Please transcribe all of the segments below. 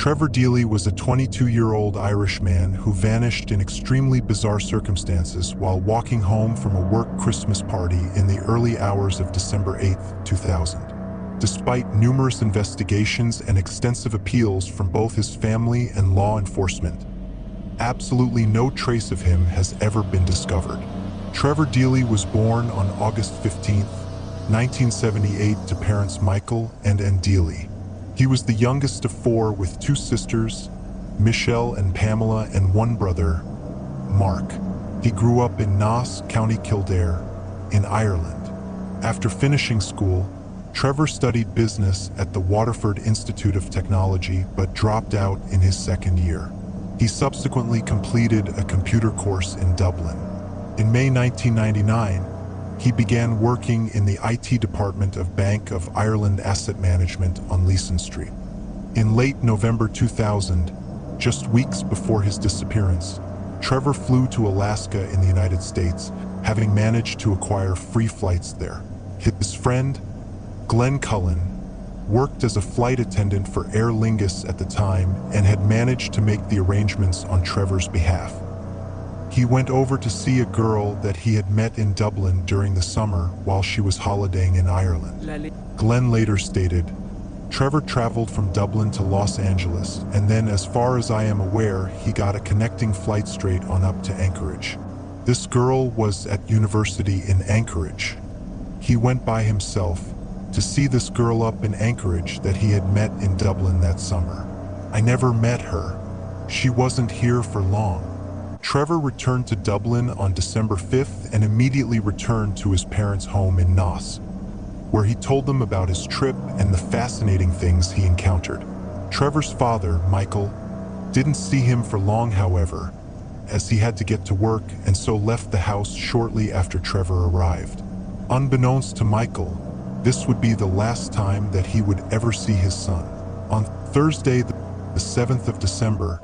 Trevor Deeley was a 22-year-old Irish man who vanished in extremely bizarre circumstances while walking home from a work Christmas party in the early hours of December 8, 2000. Despite numerous investigations and extensive appeals from both his family and law enforcement, absolutely no trace of him has ever been discovered. Trevor Deeley was born on August 15, 1978 to parents Michael and Ann Deeley. He was the youngest of four with two sisters, Michelle and Pamela, and one brother, Mark. He grew up in Naas, County Kildare, in Ireland. After finishing school, Trevor studied business at the Waterford Institute of Technology but dropped out in his second year. He subsequently completed a computer course in Dublin. In May 1999, he began working in the IT department of Bank of Ireland Asset Management on Leeson Street. In late November 2000, just weeks before his disappearance, Trevor flew to Alaska in the United States, having managed to acquire free flights there. His friend, Glenn Cullen, worked as a flight attendant for Aer Lingus at the time and had managed to make the arrangements on Trevor's behalf. He went over to see a girl that he had met in Dublin during the summer while she was holidaying in Ireland. Glenn later stated, "Trevor traveled from Dublin to Los Angeles, and then, as far as I am aware, he got a connecting flight straight on up to Anchorage. This girl was at university in Anchorage. He went by himself to see this girl up in Anchorage that he had met in Dublin that summer. I never met her. She wasn't here for long." Trevor returned to Dublin on December 5th and immediately returned to his parents' home in Naas, where he told them about his trip and the fascinating things he encountered. Trevor's father, Michael, didn't see him for long, however, as he had to get to work and so left the house shortly after Trevor arrived. Unbeknownst to Michael, this would be the last time that he would ever see his son. On Thursday, the 7th of December,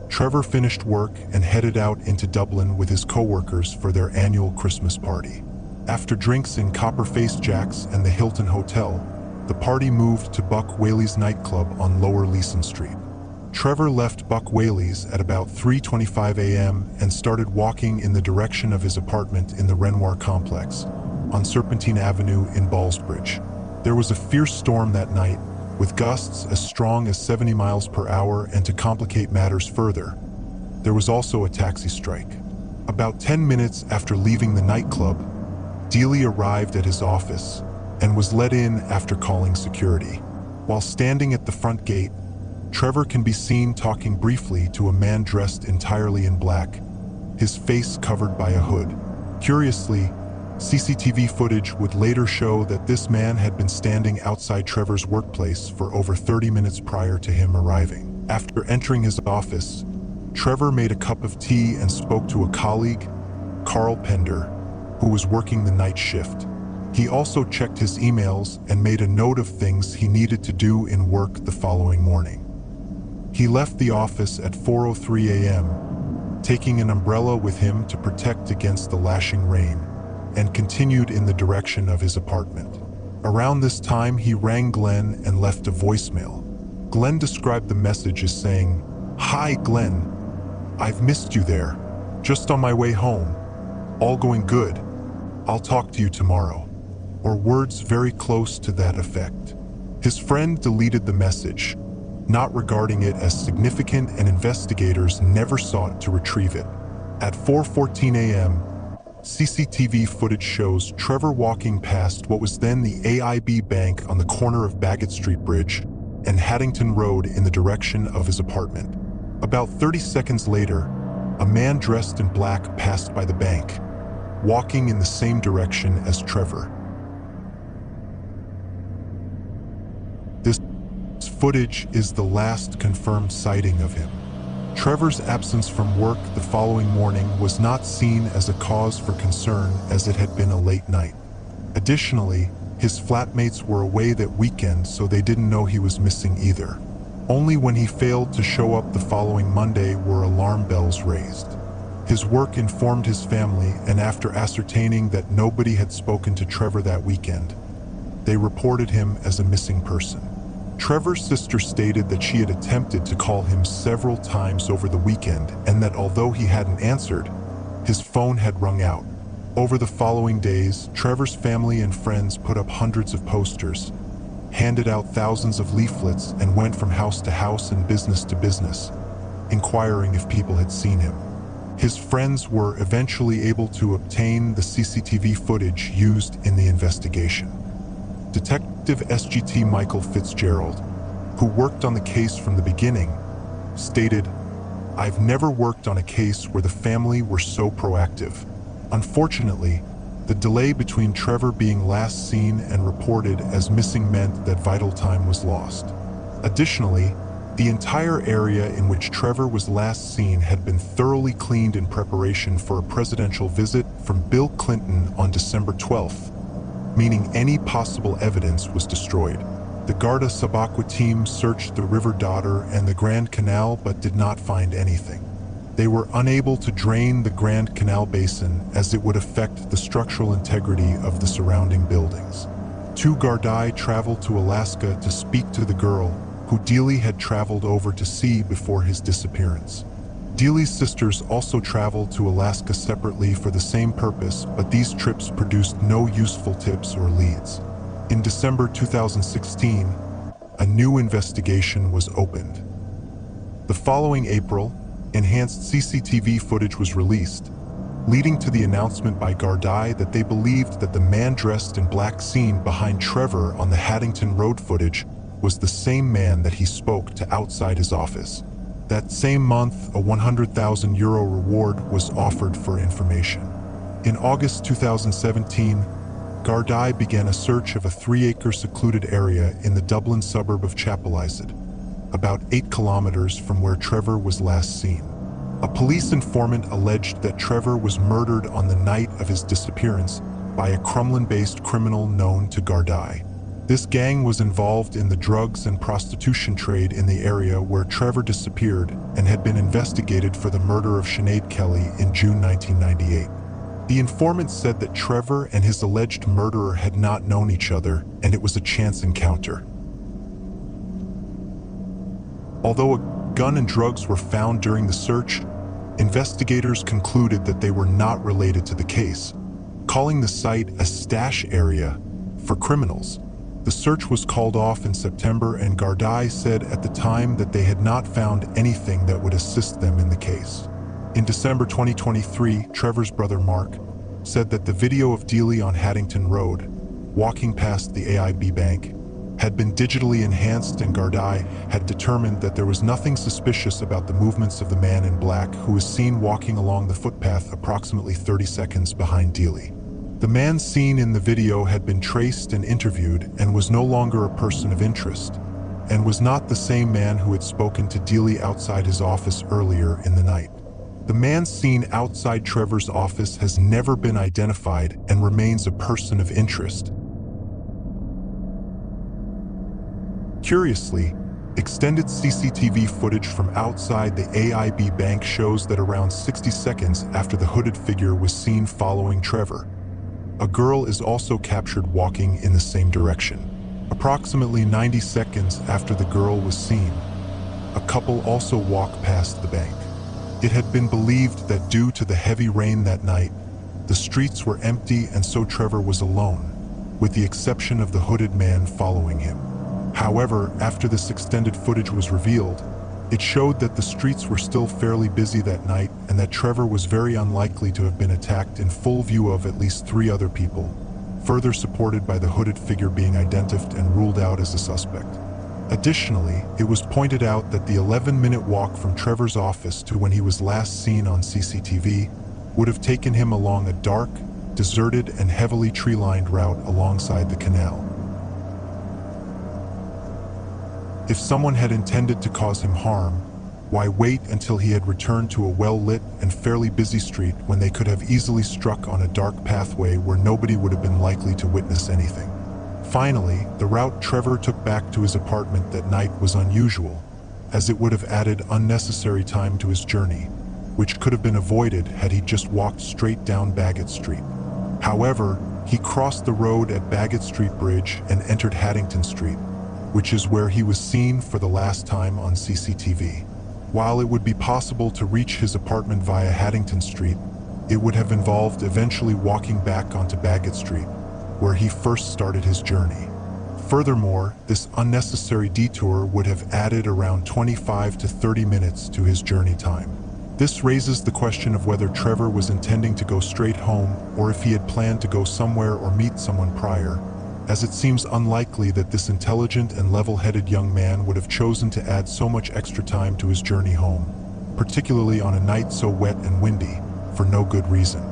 Trevor finished work and headed out into Dublin with his co-workers for their annual Christmas party. After drinks in Copperface Jack's and the Hilton Hotel, the party moved to Buck Whaley's nightclub on Lower Leeson Street. Trevor left Buck Whaley's at about 3:25 a.m. and started walking in the direction of his apartment in the Renoir complex on Serpentine Avenue in Ballsbridge. There was a fierce storm that night, with gusts as strong as 70 miles per hour, and to complicate matters further, there was also a taxi strike. About 10 minutes after leaving the nightclub, Deeley arrived at his office and was let in after calling security. While standing at the front gate, Trevor can be seen talking briefly to a man dressed entirely in black, his face covered by a hood. Curiously, CCTV footage would later show that this man had been standing outside Trevor's workplace for over 30 minutes prior to him arriving. After entering his office, Trevor made a cup of tea and spoke to a colleague, Carl Pender, who was working the night shift. He also checked his emails and made a note of things he needed to do in work the following morning. He left the office at 4:03 a.m., taking an umbrella with him to protect against the lashing rain, and continued in the direction of his apartment. Around this time, he rang Glenn and left a voicemail. Glenn described the message as saying, "Hi, Glenn. I've missed you there. Just on my way home. All going good. I'll talk to you tomorrow," or words very close to that effect. His friend deleted the message, not regarding it as significant, and investigators never sought to retrieve it. At 4:14 a.m., CCTV footage shows Trevor walking past what was then the AIB Bank on the corner of Bagot Street Bridge and Haddington Road in the direction of his apartment. About 30 seconds later, a man dressed in black passed by the bank, walking in the same direction as Trevor. This footage is the last confirmed sighting of him. Trevor's absence from work the following morning was not seen as a cause for concern, as it had been a late night. Additionally, his flatmates were away that weekend, so they didn't know he was missing either. Only when he failed to show up the following Monday were alarm bells raised. His work informed his family, and after ascertaining that nobody had spoken to Trevor that weekend, they reported him as a missing person. Trevor's sister stated that she had attempted to call him several times over the weekend and that although he hadn't answered, his phone had rung out. Over the following days, Trevor's family and friends put up hundreds of posters, handed out thousands of leaflets, and went from house to house and business to business, inquiring if people had seen him. His friends were eventually able to obtain the CCTV footage used in the investigation. Detective SGT Michael Fitzgerald, who worked on the case from the beginning, stated, "I've never worked on a case where the family were so proactive. Unfortunately, the delay between Trevor being last seen and reported as missing meant that vital time was lost. Additionally, the entire area in which Trevor was last seen had been thoroughly cleaned in preparation for a presidential visit from Bill Clinton on December 12th, meaning any possible evidence was destroyed. The Garda Subaqua team searched the River Dodder and the Grand Canal but did not find anything. They were unable to drain the Grand Canal Basin as it would affect the structural integrity of the surrounding buildings. 2 Gardai traveled to Alaska to speak to the girl who Deeley had traveled over to see before his disappearance. Deeley's sisters also traveled to Alaska separately for the same purpose, but these trips produced no useful tips or leads. In December 2016, a new investigation was opened. The following April, enhanced CCTV footage was released, leading to the announcement by Gardai that they believed that the man dressed in black seen behind Trevor on the Haddington Road footage was the same man that he spoke to outside his office. That same month, a €100,000 reward was offered for information. In August 2017, Gardai began a search of a 3-acre secluded area in the Dublin suburb of Chapelizod, about 8 kilometers from where Trevor was last seen. A police informant alleged that Trevor was murdered on the night of his disappearance by a Crumlin-based criminal known to Gardai. This gang was involved in the drugs and prostitution trade in the area where Trevor disappeared and had been investigated for the murder of Sinead Kelly in June 1998. The informant said that Trevor and his alleged murderer had not known each other and it was a chance encounter. Although a gun and drugs were found during the search, investigators concluded that they were not related to the case, calling the site a stash area for criminals. The search was called off in September, and Gardai said at the time that they had not found anything that would assist them in the case. In December 2023, Trevor's brother Mark said that the video of Deeley on Haddington Road, walking past the AIB bank, had been digitally enhanced, and Gardai had determined that there was nothing suspicious about the movements of the man in black who was seen walking along the footpath approximately 30 seconds behind Deeley. The man seen in the video had been traced and interviewed and was no longer a person of interest, and was not the same man who had spoken to Deeley outside his office earlier in the night. The man seen outside Trevor's office has never been identified and remains a person of interest. Curiously, extended CCTV footage from outside the AIB bank shows that around 60 seconds after the hooded figure was seen following Trevor, a girl is also captured walking in the same direction. Approximately 90 seconds after the girl was seen, a couple also walked past the bank. It had been believed that due to the heavy rain that night, the streets were empty and so Trevor was alone, with the exception of the hooded man following him. However, after this extended footage was revealed, it showed that the streets were still fairly busy that night and that Trevor was very unlikely to have been attacked in full view of at least 3 other people, further supported by the hooded figure being identified and ruled out as a suspect. Additionally, it was pointed out that the 11-minute walk from Trevor's office to when he was last seen on CCTV would have taken him along a dark, deserted, and heavily tree-lined route alongside the canal. If someone had intended to cause him harm, why wait until he had returned to a well-lit and fairly busy street when they could have easily struck on a dark pathway where nobody would have been likely to witness anything? Finally, the route Trevor took back to his apartment that night was unusual, as it would have added unnecessary time to his journey, which could have been avoided had he just walked straight down Bagot Street. However, he crossed the road at Bagot Street Bridge and entered Haddington Street, which is where he was seen for the last time on CCTV. While it would be possible to reach his apartment via Haddington Street, it would have involved eventually walking back onto Bagot Street, where he first started his journey. Furthermore, this unnecessary detour would have added around 25 to 30 minutes to his journey time. This raises the question of whether Trevor was intending to go straight home or if he had planned to go somewhere or meet someone prior, as it seems unlikely that this intelligent and level-headed young man would have chosen to add so much extra time to his journey home, particularly on a night so wet and windy, for no good reason.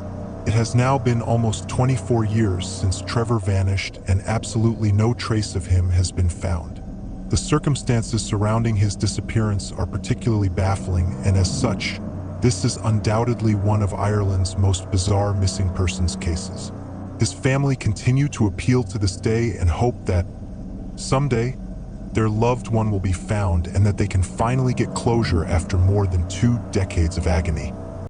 It has now been almost 24 years since Trevor vanished and absolutely no trace of him has been found. The circumstances surrounding his disappearance are particularly baffling, and as such, this is undoubtedly one of Ireland's most bizarre missing persons cases. His family continue to appeal to this day and hope that someday their loved one will be found and that they can finally get closure after more than 2 decades of agony.